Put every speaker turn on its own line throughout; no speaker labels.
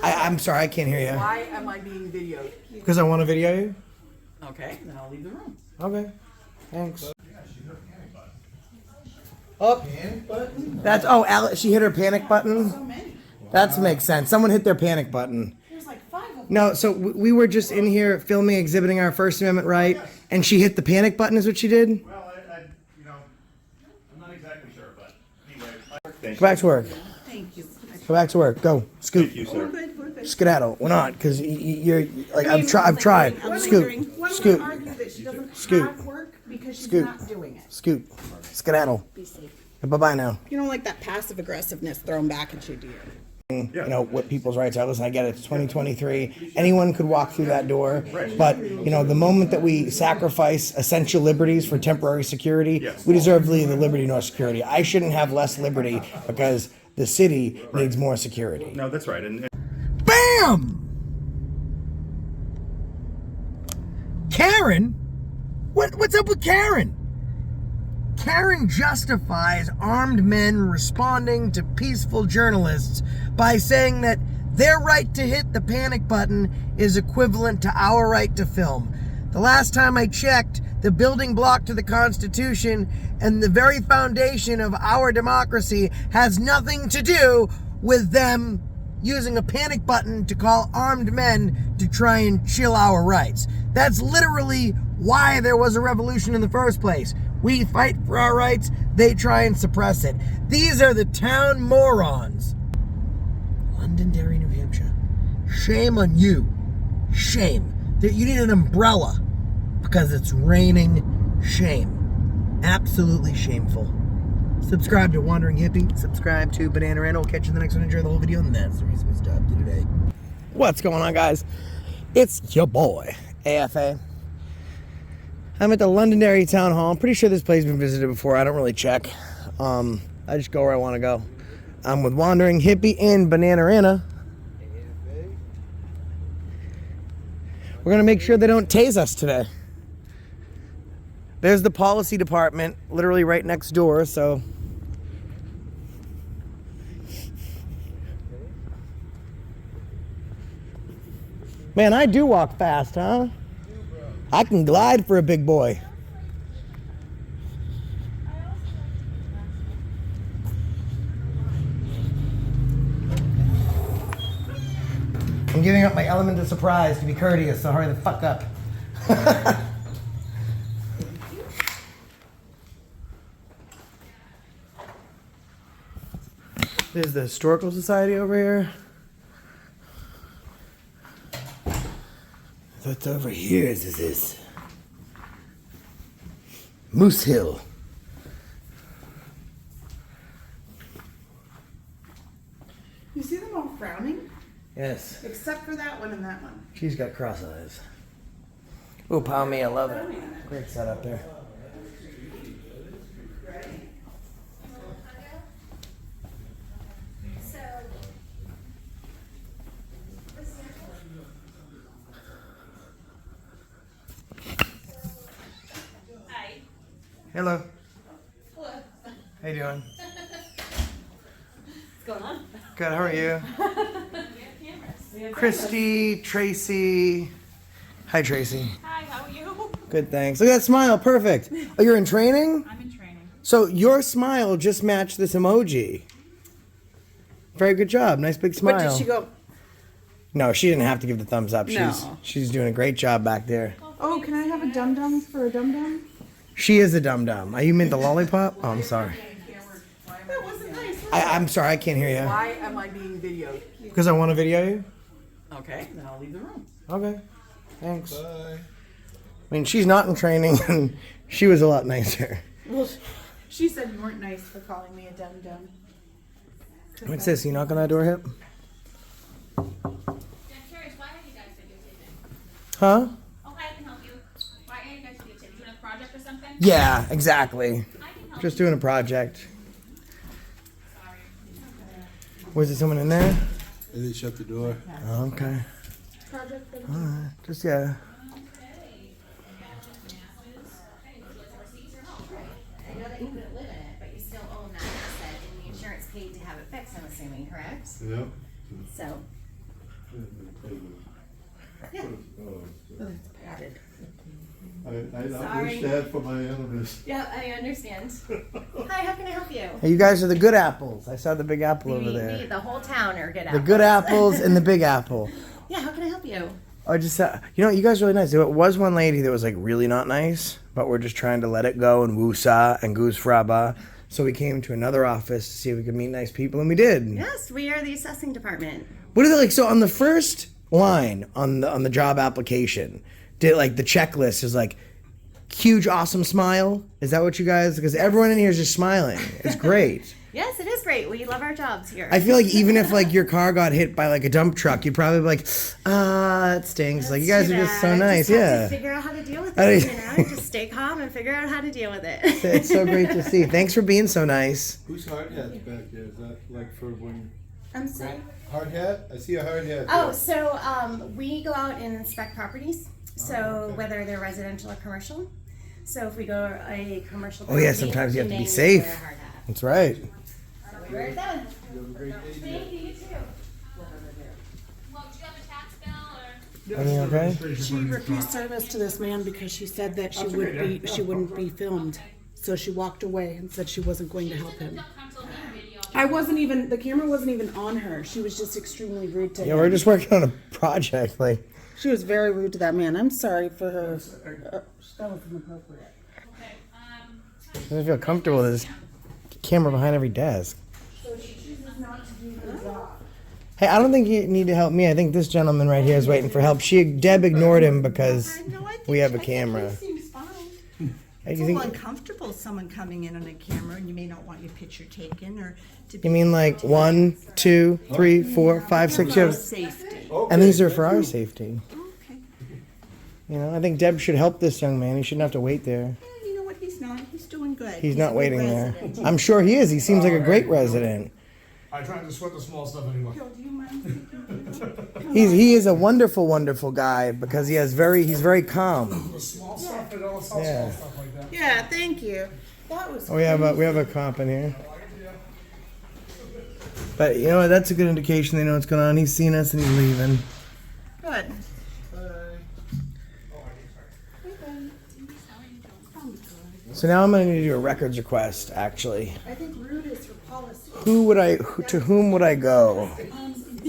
I'm sorry, I can't hear you.
Why am I being videoed?
Because I want to video you?
Okay, then I'll leave the room.
Okay. Thanks. Oh, that's, oh, she hit her panic button?
So many.
That makes sense. Someone hit their panic button.
There's like 5 of them.
No, so we were just in here filming, exhibiting our First Amendment right, and she hit the panic button is what she did?
Well, you know, I'm not exactly sure, but anyway.
Go back to work.
Thank you.
Go back to work. Go. Scoot.
Thank you, sir.
We're good.
Skedaddle. We're not, because you're, like, I've tried. Scoot. Scoot.
Argue that she doesn't
Scoot.
have work because she's
Scoot.
not doing it.
Scoot. Skedaddle.
Be safe.
Bye-bye now.
You don't like that passive aggressiveness thrown back at you, do you?
You know, what people's rights are. Listen, I get it. It's 2023. Anyone could walk through that door. But, you know, the moment that we sacrifice essential liberties for temporary security, we deserve neither liberty nor security. I shouldn't have less liberty because the city needs more security.
No, that's right. And
BAM! Karen? What's up with Karen? Karen justifies armed men responding to peaceful journalists by saying that their right to hit the panic button is equivalent to our right to film. The last time I checked, the building block to the Constitution and the very foundation of our democracy has nothing to do with them using a panic button to call armed men to try and chill our rights. That's literally why there was a revolution in the first place. We fight for our rights, they try and suppress it. These are the town morons. Londonderry, New Hampshire. Shame on you. Shame. You need an umbrella because it's raining. Shame. Absolutely shameful. Subscribe to Wandering Hippie. Subscribe to Bananarena. We'll catch you in the next one. Enjoy the whole video. And that's the reason we stopped today. What's going on, guys? It's your boy, AFA. I'm at the Londonderry Town Hall. I'm pretty sure this place has been visited before. I don't really check. I just go where I want to go. I'm with Wandering Hippie in Bananarena. We're going to make sure they don't tase us today. There's the policy department, literally right next door, so... Man, I do walk fast, huh? I can glide for a big boy. I'm giving up my element of surprise to be courteous, so hurry the fuck up. There's the Historical Society over here. What's over here is this? Moose Hill.
You see them all frowning?
Yes.
Except for that one and that one.
She's got cross eyes. Oh, pound me, I love it. Great setup there. Hello.
Hello.
How you doing?
What's going on?
Good, how are you?
We have cameras.
Christy, Tracy. Hi, Tracy.
Hi, how are you?
Good, thanks. Look at that smile, perfect. Oh, you're in training?
I'm in training.
So your smile just matched this emoji. Very good job. Nice big smile.
But did she go,
No, she didn't have to give the thumbs up.
No.
She's doing a great job back there.
oh, can I have a dum-dum for a dum-dum?
She is a dum-dum. You meant the lollipop? Oh, I'm sorry.
That wasn't nice.
I'm sorry, I can't hear you.
Why am I being videoed?
Because I want to video you?
Okay, then I'll leave the room.
Okay. Thanks. Bye. I mean, she's not in training, and she was a lot nicer.
Well, she said you weren't nice for calling me a dum-dum.
What's this? You knock on that door, Hip?
I'm curious, why are you guys videotaping?
Huh?
Oh, hi, I can help you. Why are you guys videotaping? Doing a project or something?
Yeah, exactly.
I can help
Just
you.
doing a project.
Sorry.
Was there someone in there?
And they shut the door.
Oh, okay.
Project for the
Alright. Just, yeah.
I know that you couldn't live in it, but you still own that asset, and the insurance paid to have it fixed, I'm assuming, correct?
Yep.
So,
I wish that for my enemies.
Yeah, I understand. Hi, how can I help you?
Hey, you guys are the good apples. I saw the big apple over
Me,
there.
the whole town are good
The
apples.
good apples and the big apple.
Yeah, how can I help you?
I just, you know, you guys are really nice. There was one lady that was like really not nice, but we're just trying to let it go and woosah and goose fraba. So we came to another office to see if we could meet nice people, and we did.
Yes, we are the assessing department.
What is it like? So on the first line on the job application, did like the checklist is like huge awesome smile? Is that what you guys? Because everyone in here is just smiling. It's great.
Yes, it is great. We love our jobs here.
I feel like even if like your car got hit by like a dump truck, you'd probably be like, it stinks. Like you guys are just so nice.
Just have
Yeah.
to figure out how to deal with
I
it.
mean-
You know, just stay calm and figure out how to deal with it.
It's so great to see. Thanks for being so nice.
Whose hard hat's back there? Is that like for when?
I'm sorry.
Hard hat? I see a hard hat.
Oh,
there.
so we go out and inspect properties. So whether they're residential or commercial. So if we go to a commercial
Oh, yeah,
property,
sometimes you have to
may
be
need
safe.
wear a hard hat.
That's right.
So we wear it then.
You have a great day.
Thank you, you too.
Well, do you have a tax bill or?
Everything okay?
She refused service to this man because she said that she wouldn't be filmed. So she walked away and said she wasn't going to help him.
Don't come till the video.
I wasn't even, the camera wasn't even on her. She was just extremely rude to
Yeah,
him.
we're just working on a project. Like,
She was very rude to that man. I'm sorry for her. That was inappropriate.
Okay,
I don't feel comfortable with this camera behind every desk.
So she chooses not to do her job.
Hey, I don't think you need to help me. I think this gentleman right here is waiting for help. Deb ignored him because we have a camera.
He seems fine.
Hey,
It's
you
a little
think?
uncomfortable, someone coming in on a camera, and you may not want your picture taken, or to be.
You mean like 1, 2, 3, 4, 5, 6? You have,
Safety.
and these are for our safety.
Okay.
You know, I think Deb should help this young man. He shouldn't have to wait there.
Yeah, you know what, he's not, he's doing good.
He's
a
not
good
waiting there.
resident.
I'm sure he is. He seems like a great resident.
I try not to sweat the small stuff anymore.
Phil, do you mind taking
He is a wonderful, wonderful guy because he's very calm.
The small stuff and all small
Yeah.
stuff like that.
Yeah, thank you. That was.
Oh, we have a cop in here. But you know what? That's a good indication they know what's going on. He's seen us and he's leaving.
good.
So now I'm going to do a records request. Actually,
I think rude is her policy.
to whom would I go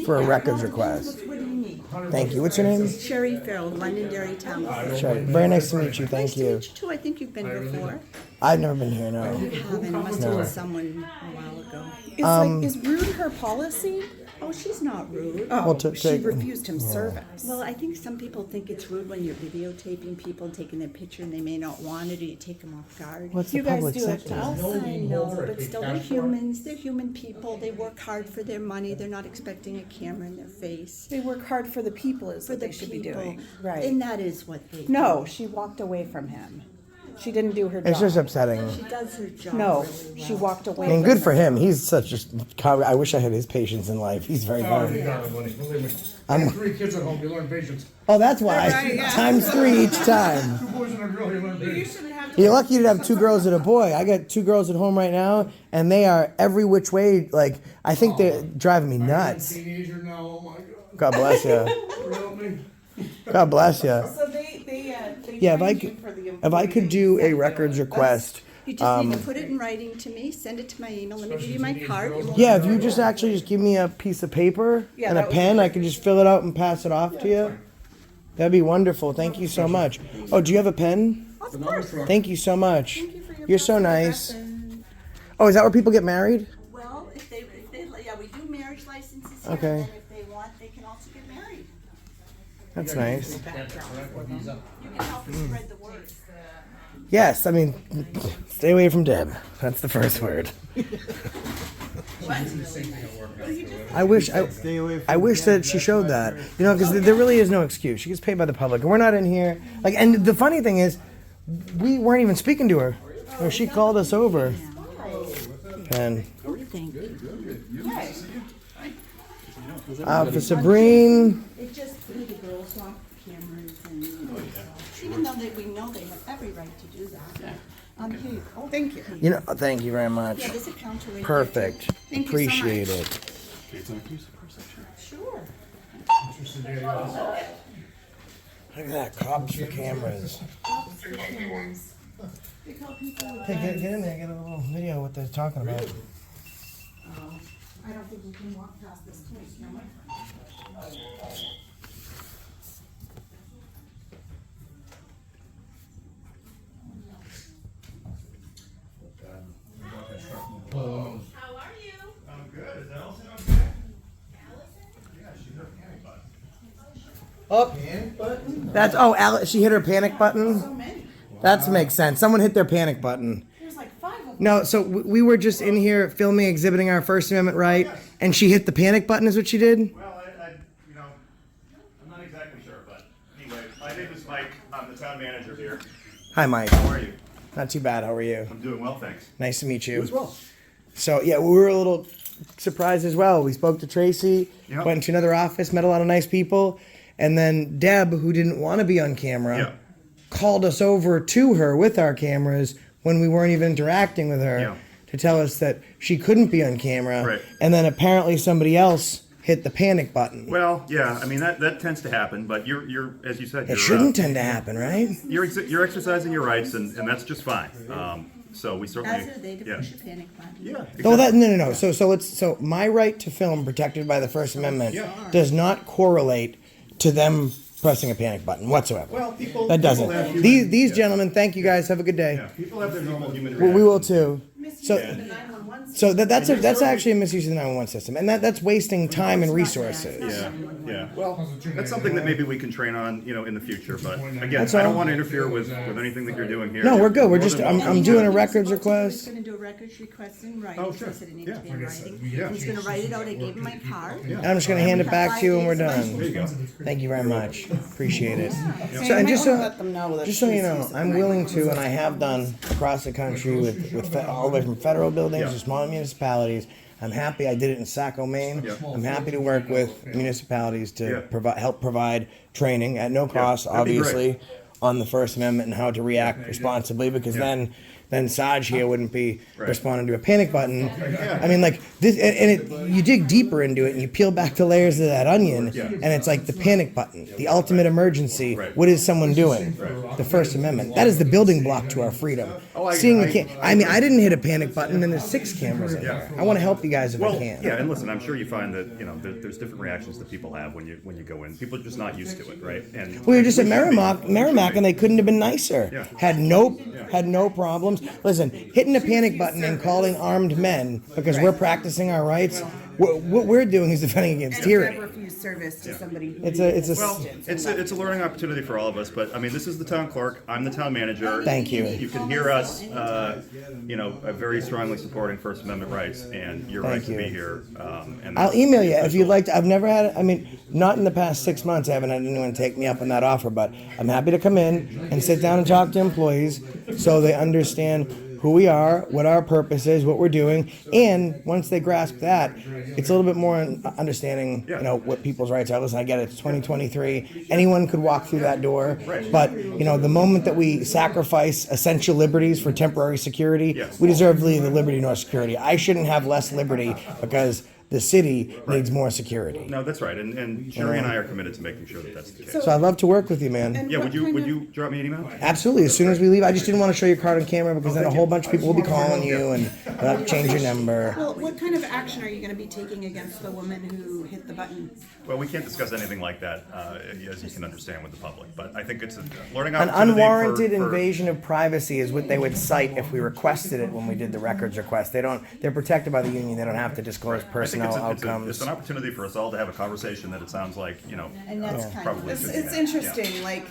for a records request?
What do you need?
Thank you. What's your name?
Sherry Farrell, Londonderry Town Hall.
Sure. Very nice to meet you. Thank
Nice to
you.
meet you too. I think you've been before.
I've never been here. No.
You haven't, must have been someone a while ago.
Is rude her policy?
Oh, she's not rude.
Oh,
Well, to
she
take-
refused him service.
Well, I think some people think it's rude when you're videotaping people, taking their picture, and they may not want it, or you take them off guard.
What's the
You guys
public
do it
sector?
to us.
I know, but still, they're humans. They're human people. They work hard for their money. They're not expecting a camera in their face.
They work hard for the people is
For
what
the
they should be
people.
doing.
And
Right.
that is what they
No, she walked away from him. She didn't do her job.
It's just upsetting.
She does her job
No,
really well.
she walked away.
I mean,
from
good for him. He's such a. I wish I had his patience in life. He's very
Oh,
good.
you got it, buddy. Believe me. I have 3 kids at home. You learn patience.
Oh, that's why. Times 3 each time.
2 boys and a girl. You learn patience.
You're lucky to have 2 girls and a boy. I got 2 girls at home right now, and they are every which way. Like, I think they're driving me
I'm a
nuts.
teenager now. Oh my God.
God bless you.
Help me.
God bless you.
So they
Yeah, if I
trained
could,
you for the
if I could do a records request.
You just need to put it in writing to me, send it to my email, let me give you my card. You won't-
Yeah, if you just actually just give me a piece of paper
Yeah,
and a
that would
pen,
be
I could just fill it out and pass it off to you. That'd be wonderful. Thank you so much. Oh, do you have a pen?
Of course.
Thank you so much.
Thank you for your
You're so
personal
nice.
address.
Oh, is that where people get married?
Well, if they, yeah, we do marriage licenses here,
Okay.
and then if they want, they can also get married.
That's nice.
You can help us spread the word.
Yes, I mean, stay away from Deb. That's the first word. I wish that she showed that. You know, because there really is no excuse. She gets paid by the public, and we're not in here. Like, and the funny thing is, we weren't even speaking to her. Or she called us over. And
Thank you.
for Sabrine.
It just, the girls want cameras and, even though we know they have every right to do that. Here you go.
Thank you.
You know, thank you very much.
Yeah, there's a counter right there.
Perfect.
Thank you so much.
Appreciate it.
Sure.
Look at that, cops for cameras. Hey, get in there, get a little video of what they're talking about.
I don't think we can walk past this point, can we?
How are you?
I'm good. Is Allison okay? Yeah, she's her panic button.
Oh, that's she hit her panic button.
So many.
That makes sense. Someone hit their panic button.
There's like 5 of them.
No, so we were just in here filming, exhibiting our First Amendment right, and she hit the panic button. Is what she did.
Well, you know, I'm not exactly sure, but anyway, my name is Mike. I'm the town manager here.
Hi, Mike.
How are you?
Not too bad. How are you?
I'm doing well, thanks.
Nice to meet you.
You as well.
So yeah, we were a little surprised as well. We spoke to Tracy,
Yep.
went to another office, met a lot of nice people, and then Deb, who didn't want to be on camera,
Yeah.
called us over to her with our cameras when we weren't even interacting with her
Yeah.
to tell us that she couldn't be on camera.
Right.
And then apparently somebody else hit the panic button.
Well, yeah, I mean that tends to happen, but you're as you said,
It shouldn't tend to happen, right?
you're exercising your rights, and that's just fine. So we certainly
As are they to
yeah.
push a panic button.
Yeah.
Oh,
exactly.
no. So my right to film, protected by the First Amendment,
Yeah.
does not correlate to them pressing a panic button whatsoever.
Well, people
That doesn't.
people have human-
These
yeah.
gentlemen, thank you guys. Have a good day.
Yeah, people have their normal human
Well, we will
reactions.
too. So, that's actually a misuse of the 911 system, and that's wasting time and resources.
Yeah. Well, that's something that maybe we can train on, in the future. But again,
That's
I don't
all.
want to interfere with anything that you're doing here.
No, we're good. We're
More
just
than
I'm
welcome.
doing a
He's
records
supposed to do-
request.
He's gonna do a records request in writing.
Oh, sure.
He said it needs
Yeah.
to be in writing.
Yeah.
He's gonna write it out. I gave him my card.
I'm just gonna hand it back to you and we're
There
done.
you go.
Thank you very much. Appreciate it.
So
So, and just so,
let them know that
just so you
she's
know,
using
I'm
the
willing to, and I have done across the country with all the way from federal buildings
Yeah.
to small municipalities. I'm happy I did it in Saco, Maine.
Yeah.
I'm happy to work with municipalities to
Yeah.
help provide training at no cost,
that'd be great.
obviously, on the First Amendment and how to react responsibly, because then Saj here wouldn't be
Right.
responding to a panic button. I mean, like this, you dig deeper into it and you peel back the layers of that onion, and it's like the panic button, the ultimate emergency.
Right.
What is someone doing? The First Amendment. That is the building block to our freedom. Seeing I mean, I didn't hit a panic button, and there's 6 cameras in there. I want to help you guys if I
Well,
can.
yeah, and listen, I'm sure you find that there's different reactions that people have when you go in. People are just not used to it, right? And
We were just at
we should be.
Merrimack, and they couldn't have been nicer.
Yeah.
Had no problems. Listen, hitting a panic button and calling armed men because we're practicing our rights. What we're doing is defending against tyranny.
refuse service to somebody who
It's a.
Well, it's a learning opportunity for all of us, but I mean, this is the town clerk. I'm the town manager.
Thank you.
You can hear us, very strongly supporting First Amendment rights and your right
Thank
to
you.
be here. And
I'll email you if you'd like to. I've never had. I mean, not in the past 6 months. I haven't had anyone take me up on that offer, but I'm happy to come in and sit down and talk to employees so they understand who we are, what our purpose is, what we're doing, and once they grasp that, it's a little bit more understanding, what people's rights are. Listen, I get it. It's 2023. Anyone could walk through that door, but the moment that we sacrifice essential liberties for temporary security, we deserve neither liberty nor security. I shouldn't have less liberty because the city needs more security.
No, that's right, and Sherry and I are committed to making sure that that's the case.
So I'd love to work with you, man.
Yeah, would you drop me an email?
Absolutely. As soon as we leave, I just didn't want to show your card on camera because then a whole bunch of people will be calling you and they'll have to change your number.
Well, what kind of action are you going to be taking against the woman who hit the button?
Well, we can't discuss anything like that, as you can understand with the public. But I think it's a learning
An
opportunity.
unwarranted
for-
invasion of privacy is what they would cite if we requested it when we did the records request. They're protected by the union. They don't have to disclose
I think
personnel
it's
outcomes.
an opportunity for us all to have a conversation that it sounds like,
And that's kind
probably
of.
should be
It's
met.
interesting, like,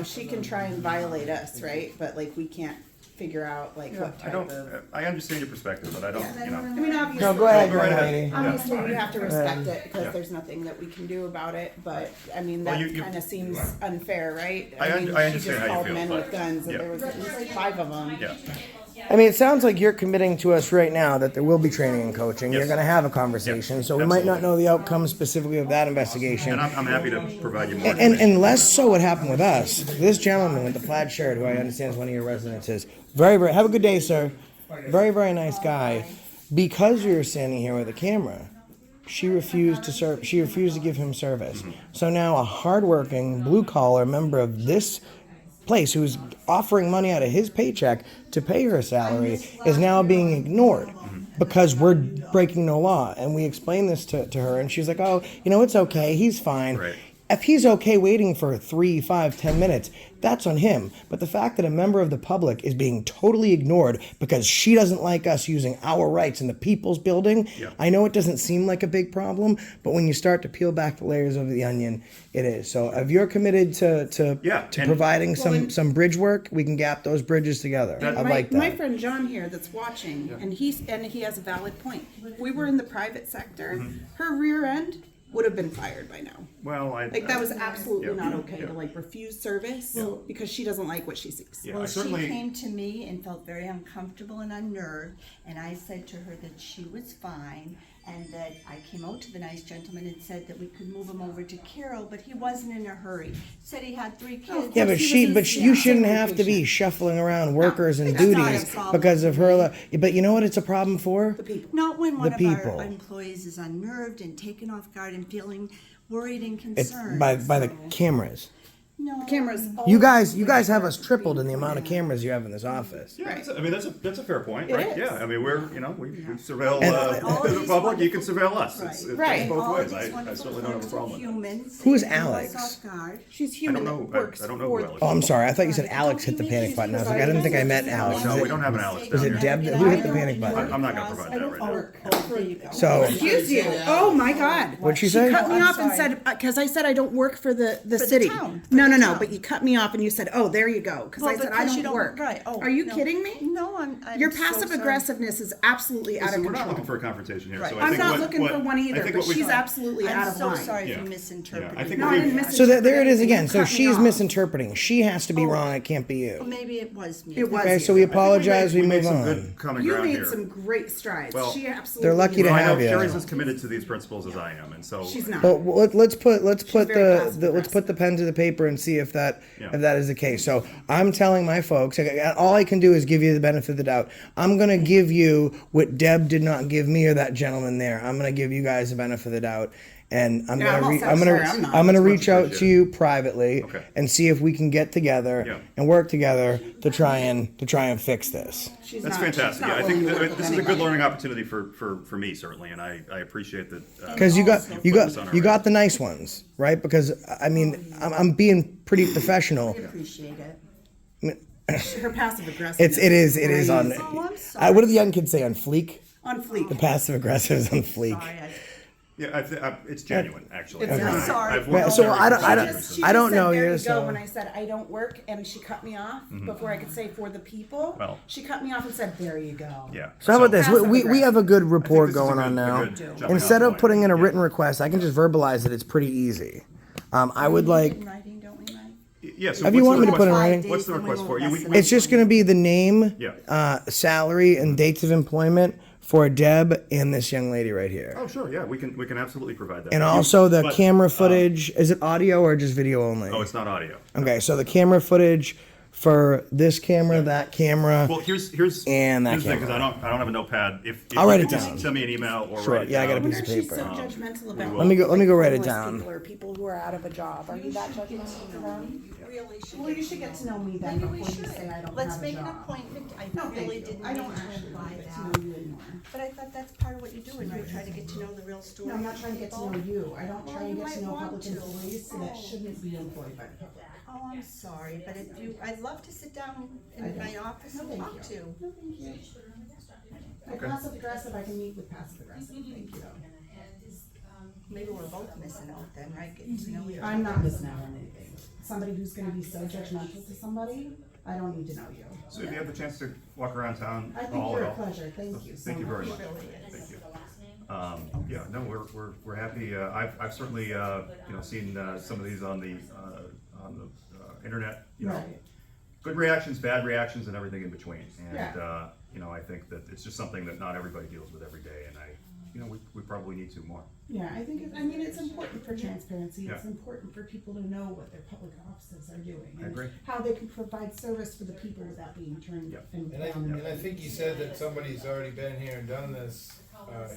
she can try and violate us, right? But like, we can't figure out like what
I
type
don't.
of.
I understand your perspective, but I don't.
I mean, obviously.
No, go ahead,
Go right
young
ahead.
lady.
Obviously, we have to respect it because
Yeah.
there's nothing that we can do about it. But I mean,
Well,
that
you-
kind of seems unfair, right?
I
mean,
understand
she just
how you
called
feel,
men
but-
with guns, and
yeah.
there was at least 5 of them.
Yeah.
I mean, it sounds like you're committing to us right now that there will be training and coaching.
Yes.
You're going to have a conversation, so we might not know the outcome specifically of that investigation.
And I'm happy to provide you more.
And less so what happened with us. This gentleman with the plaid shirt, who I understand is one of your residents, is very, have a good day, sir. Very, very nice guy. Because we were standing here with a camera, she refused to serve. She refused to give him service. So now a hardworking blue collar member of this place who's offering money out of his paycheck to pay her salary is now being ignored because we're breaking no law. And we explained this to her, and she's like, "Oh, it's okay. He's fine."
Right.
If he's okay waiting for 3, 5, 10 minutes, that's on him. But the fact that a member of the public is being totally ignored because she doesn't like us using our rights in the people's building, I know it doesn't seem like a big problem, but when you start to peel back the layers of the onion, it is. So if you're committed to providing some bridge work, we can gap those bridges together. I like that.
My friend John here that's watching, and he has a valid point. If we were in the private sector, her rear end would have been fired by now.
Well,
That was absolutely not okay to refuse service because she doesn't like what she sees.
Yeah,
Well,
I certainly.
she came to me and felt very uncomfortable and unnerved, and I said to her that she was fine, and that I came out to the nice gentleman and said that we could move him over to Carol, but he wasn't in a hurry. Said he had 3 kids.
Yeah, but you shouldn't have to be shuffling around workers and
that's not a
duties
problem
because of
for
her.
me.
But you know what? It's a problem for
The people.
Not when one of
people.
our employees is unnerved and taken off guard and feeling worried and
it's
concerned.
by the cameras.
No.
Cameras.
You guys have us tripled in the amount of cameras you have in this office.
Yeah, that's a fair point, right?
is.
Yeah, I mean we surveil
all
the
these
public. You can
wonderful-
surveil us.
Right.
It's
Right.
both
All
ways.
these
I
wonderful
certainly don't have a
wonderful
problem with that.
humans
Who's
taking us
Alex?
off guard.
She's human.
I don't know.
That works
I don't know
for
who Alex
Oh, I'm sorry. I thought you said Alex hit the panic button. I was like, I didn't think I met Alex.
No,
Is
we
it-
don't have an Alex.
Was
down
it
here.
Deb? Who hit the panic button?
I'm not going to provide that right now.
There you go.
So
Excuse you. Oh my God.
what'd she
She
say?
cut me
I'm
off and
sorry.
said, because I said I don't work for the
the
city.
town.
No,
For the
no,
town.
but you cut me off and you said, oh, there you go. Because I said I
because you
don't work.
Right. Oh,
Are you
no.
kidding me?
No, I'm
Your
so
passive
sorry.
aggressiveness is absolutely out
Listen,
of
we're not
control.
looking for a confrontation here.
Right.
So I
I'm
think
not
what-
looking
what-
for one
I
either,
think
but
what we-
she's absolutely out
I'm
of
so
line.
sorry
Yeah.
if you misinterpreted.
I think
No,
we-
I didn't misinterpret
So there it is
anything.
again.
You
So
cut me
she's
off.
misinterpreting. She has to be wrong. It can't be you.
Well, maybe it was me.
It was
Okay,
you.
so we
I think
apologize. We
made
move
some
on.
good common
You
ground
made
here.
some great strides.
Well,
She absolutely.
they're lucky to
did.
I know
have you.
Carrie's as committed to these principles as I am, and so
She's not.
But let's put
very passive
let's put the pen to the paper and see if that
Yeah.
is the case. So I'm telling my folks, all I can do is give you the benefit of the doubt. I'm gonna give you what Deb did not give me or that gentleman there. I'm gonna give you guys the benefit of the doubt, and I'm
Yeah, I'm all
gonna
set. Sorry, I'm not.
I'm gonna
That's
reach
much
out to
appreciated.
you privately
Okay.
and see if we can get together
Yeah.
and work together to try and fix this.
She's
that's
not- she's
fantastic.
not
Yeah, I think
willing to work
that
with
this is a good
anybody.
learning opportunity for me certainly, and I appreciate that.
Because you
putting this on our
got
radar.
the nice ones, right? Because I mean I'm being pretty professional.
Appreciate it.
Her passive aggressive.
It is on.
Oh, I'm sorry.
What do the young kids say? On fleek.
on fleek.
Passive aggressive is on fleek.
Sorry,
Yeah, it's genuine actually.
It's
I-
not.
Sorry.
I've worked
Yeah,
with
so
Carrie
I don't-
for
I
years,
don't-
and-
She
I don't
just said,
know
there
you,
you
so-
go when I said I don't work, and she cut me off before I could say for the people.
Well-
she cut me off and said, "There you go."
Yeah.
So how about this?
Passive
We have a good rapport
this is a
going
good-
on
a
now.
good jumping
Instead
off
of
point.
putting in a
Yeah.
written request, I can just verbalize it. It's pretty easy. I would like.
In writing, don't we, Mike?
Yeah. So
If you
what's
want
the
me to put it in
request-
writing,
What's the
Then we
request for
won't
you?
mess it up.
it's just going to be the name,
Yeah.
salary, and dates of employment for Deb and this young lady right here,
Oh, sure. Yeah, we can absolutely provide that.
and also the
But,
camera footage. Is it audio or just video only?
Oh, it's not audio.
Okay, so the camera footage for this camera, that camera.
Well, here's
And that
here's the thing, because
camera.
I don't have a notepad. If
I'll
you
write
could
it
just
down.
send me an email or
Sure,
write it
yeah, I got a
down.
piece
I
of
wonder if she's
paper.
so judgmental about.
Let me go write it
homeless
down.
People or people who are out of a job. Are you that judgmental to them?
Really should.
Well, you should get to know me then
Maybe we
before you
should.
say I don't
Let's
have a
make an
job.
appointment. I
No, thank
really
you.
didn't
I
mean
don't
to
actually
imply
get to
that.
know you anymore.
But I thought that's part of what you do, and you try to get to know the real story.
No, I'm not trying to get to know you. I don't try
Well,
and
you
get to
might
know
want
public
to.
employees that
Oh.
shouldn't be employed by the public.
Oh, I'm sorry, but if you, I'd love to sit down in my office and
thank
talk
you.
to.
No, thank you. Passive aggressive, I can meet with passive aggressive. Thank you.
Maybe we're both missing out then, right? Getting to know each other.
I'm not missing out on anything. Somebody who's gonna be so judgmental to somebody, I don't need to know you.
So if you have the chance to walk around town
I think
hall
you're
at
a
all.
pleasure. Thank you so
Thank you very
much.
much. Thank you. Yeah, no, we're happy. I've certainly seen some of these on the internet. You know,
Right.
good reactions, bad reactions, and everything in between. And
Yeah.
I think that it's just something that not everybody deals with every day, and we probably need to more.
Yeah, I think, it's important for transparency. It's
Yeah.
important for people to know what their public offices are doing.
I agree.
And how they can provide service for the people without being turned
Yeah.
and
And I
down.
think you said that somebody's already been here and done this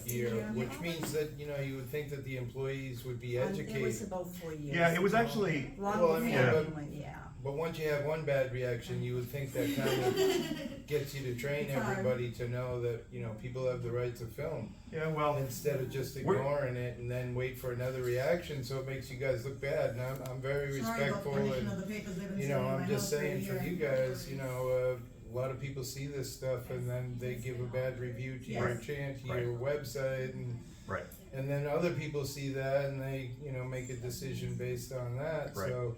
here, which means that, you know, you would think that the employees would be
It was
educated.
about 4 years.
Yeah, it was
ago.
actually,
Long
Well, I
before
mean,
yeah.
anyone, yeah.
But once you have one bad reaction, you would think that kind of gets you to train everybody to know that, you know, people have the right to film.
yeah, well,
Instead of just
We're-
ignoring it and then wait for another reaction, so it makes you guys look bad. And I'm very respectful, and you know, I'm just saying for you guys, you know, a lot of people see this stuff and then they give a bad review to your chant, to your website,
right.
and then other people see that and they, you know, make a decision based on that.
Right.
So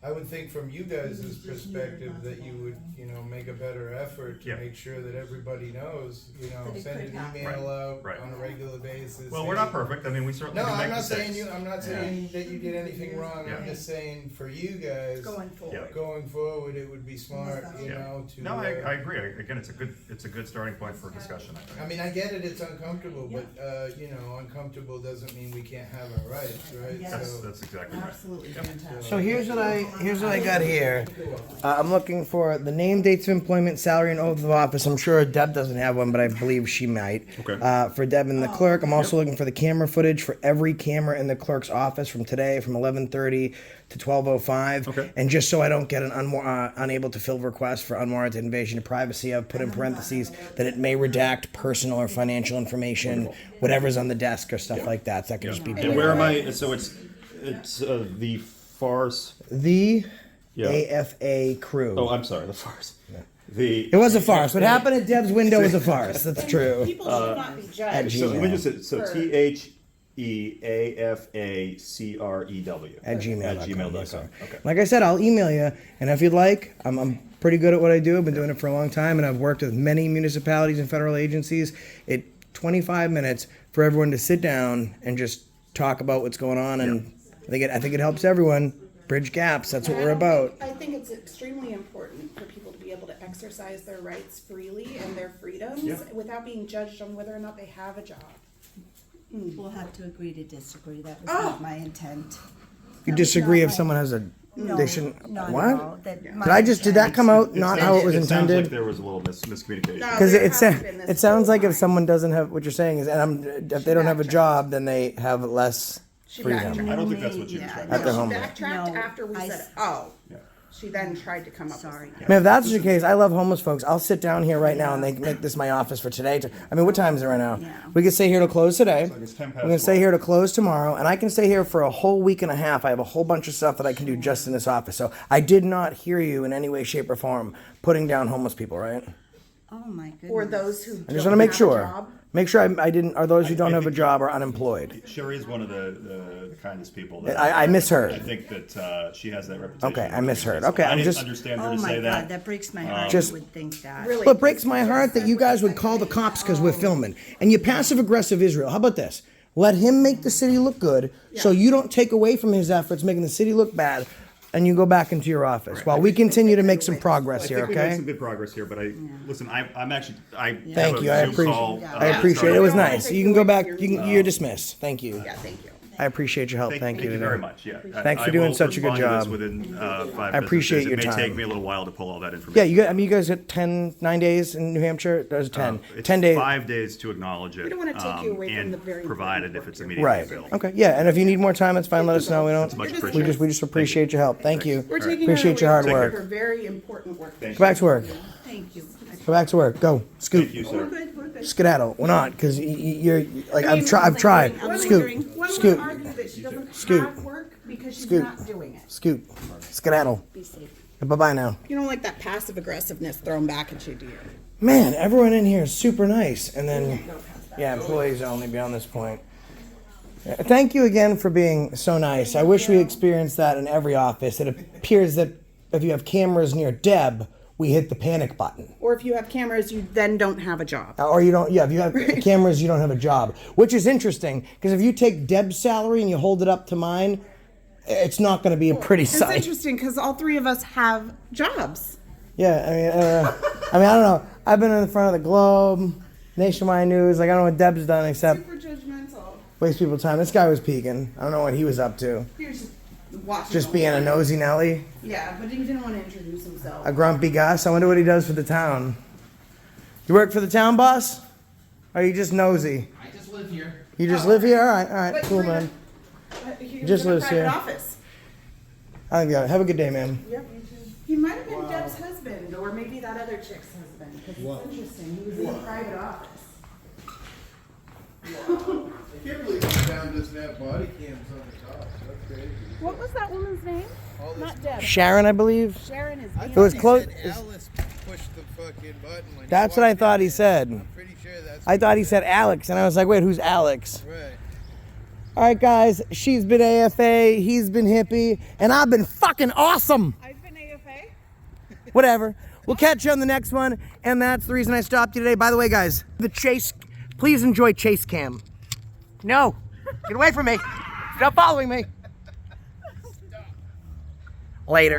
I would think from you guys' perspective that you would, you know, make a better effort to
Yeah.
make sure that everybody knows, you know,
That it
send
could
an
happen.
email out
Right.
on a regular basis.
Well, we're not perfect. I mean, we certainly
No,
do make
I'm not
mistakes.
saying you. I'm not saying that you did anything wrong. I'm
Yeah.
just saying for you guys,
Going forward.
going forward, it would be smart, you
Yeah.
know, to.
No, I agree. Again, it's a good starting point for discussion, I think.
I mean, I get it. It's uncomfortable, but you know, uncomfortable doesn't mean we can't have our rights, right?
That's exactly right.
Absolutely fantastic.
So here's what I got here. I'm looking for the name, dates of employment, salary, and oath of office. I'm sure Deb doesn't have one, but I believe she might.
Okay.
For Deb and the clerk, I'm also looking for the camera footage for every camera in the clerk's office from today, from 11:30 to 12:05.
Okay.
And just so I don't get an unable to fill request for unwarranted invasion of privacy, I've put in parentheses that it may redact personal or financial information, whatever's on the desk or stuff like that. So that can just be.
And where am I? So it's the farce.
The
Yeah.
AFA crew.
Oh, I'm sorry, the farce. The
It was a farce. What happened at Deb's window was a farce. That's true.
People should not be judged.
At
So let me
Gmail.
just say, so THEAFACREW
At gmail.com.
At gmail.com. Okay.
Like I said, I'll email you, and if you'd like, I'm pretty good at what I do. I've been doing it for a long time, and I've worked with many municipalities and federal agencies. 25 minutes for everyone to sit down and just talk about what's going on, and I think it helps everyone bridge gaps. That's what we're about.
I think it's extremely important for people to be able to exercise their rights freely and their freedoms without being judged on whether or not they have a job.
We'll have to agree to disagree. That was not my intent.
You disagree if someone has a.
No,
They shouldn't.
not
What?
at all.
Did that come out not how it was
It sounds
intended?
like there was a little miscommunication.
No.
Because
There
it,
hasn't been this
it sounds like
whole
if someone doesn't have what you're saying is, and if they don't have a job, then they have less freedom.
backtracked.
I don't think that's what you were
Yeah.
trying
At
to
their
do.
home.
Backtracked
No,
after we
I
said,
s-
oh.
Yeah.
She then tried to come up
Sorry.
with
I mean, if that's the case, I love homeless folks. I'll sit down here right now and they make this my office for today. I mean, what time is it right now?
Yeah.
We can stay here to close today.
It's 10 past
We're gonna stay
12.
here to close tomorrow, and I can stay here for a whole week and a half. I have a whole bunch of stuff that I can do just in this office. So I did not hear you in any way, shape, or form putting down homeless people, right?
Oh, my goodness.
or those who
I just want to make sure.
job.
Make sure I didn't. Are those who don't have a job or unemployed?
Sherry is one of the kindest people. That
I misheard.
I think that she has that reputation.
Okay, I misheard. Okay,
I
I'm
didn't
just.
understand her
Oh,
to
my
say
God,
that.
that breaks my heart.
Just-
You would think that.
Really.
Well, it breaks my heart that you guys would call the cops because we're filming. And you passive aggressive Israel. How about this? Let him make the city look good so you don't take away from his efforts making the city look bad, and you go back into your office while we continue to make some progress
I
here,
think we made
okay?
some good progress here, but listen, I'm actually I
Thank
have
you.
a
I
Zoom
appreciate
call,
I appreciate it. It was nice. You can go back. You're dismissed. Thank you.
Yeah, thank you.
I appreciate your help. Thank you.
Thank you very much. Yeah.
Thanks for
I
doing
will
such a good
respond to this
job.
Within 5
I appreciate
business days.
your
It may
time.
take me a little while to pull all that information.
Yeah, you guys get 9 days in New Hampshire? There's 10.
It's
10 days.
5 days to acknowledge it.
We don't wanna take you away from
and
the very
provided
important
if it's
work
immediately
Right.
available.
Okay. Yeah, and if you need more time, it's fine. Let us know. We don't.
much
We
appreciated.
just appreciate your help. Thank you.
We're taking
Appreciate your
her
hard
away
work.
for very important work.
Go back to work.
Thank you.
Go back to work. Go. Scoot.
Thank you, sir.
We're good.
Skedaddle. We're not, because you're like
I mean,
I've tried.
One would
Scoot. Scoot.
argue that she doesn't
Scoot.
have work because she's
Scoot.
not doing it.
Scoot. Skedaddle.
Be safe.
Bye bye now.
You don't like that passive aggressiveness thrown back at you, do you?
Man, everyone in here is super nice, and then employees only beyond this point. Thank you again for being so nice. I wish we experienced that in every office. It appears that if you have cameras near Deb, we hit the panic button.
Or if you have cameras, you then don't have a job.
Or you don't, if you have cameras, you don't have a job. Which is interesting, because if you take Deb's salary and you hold it up to mine, it's not going to be a pretty
It's
sight.
interesting because all three of us have jobs.
Yeah, I don't know. I've been in the front of the Globe, Nationwide News. Like, I don't know what Deb's done except
Super judgmental.
waste people's time. This guy was peeking. I don't know what he was up to.
He was just watching.
Just being a nosy Nelly,
Yeah, but he didn't want to introduce himself.
a grumpy Gus. I wonder what he does for the town. You work for the town, boss? Or are you just nosy?
I just live here.
You just live here? All right, cool, man.
He
Just
was in a
lives
private
here.
office.
I think have a good day, man.
Yep. He might have been Deb's husband, or maybe that other chick's husband, because
Wow.
it's interesting. He was in a private office.
I can't believe the town doesn't have body cams on the top. That's crazy.
What was that woman's name? Not Deb.
Sharon, I believe.
Sharon is.
It was close.
Alice pushed the fucking button when
That's what I thought he said.
pretty sure that's
I thought he said Alex, and I was like, wait, who's Alex?
right.
All right, guys, she's been AFA, he's been hippie, and I've been fucking awesome.
I've been AFA.
Whatever. We'll catch you on the next one, and that's the reason I stopped you today. By the way, guys, the chase, please enjoy Chase Cam. No, get away from me. Stop following me. Later.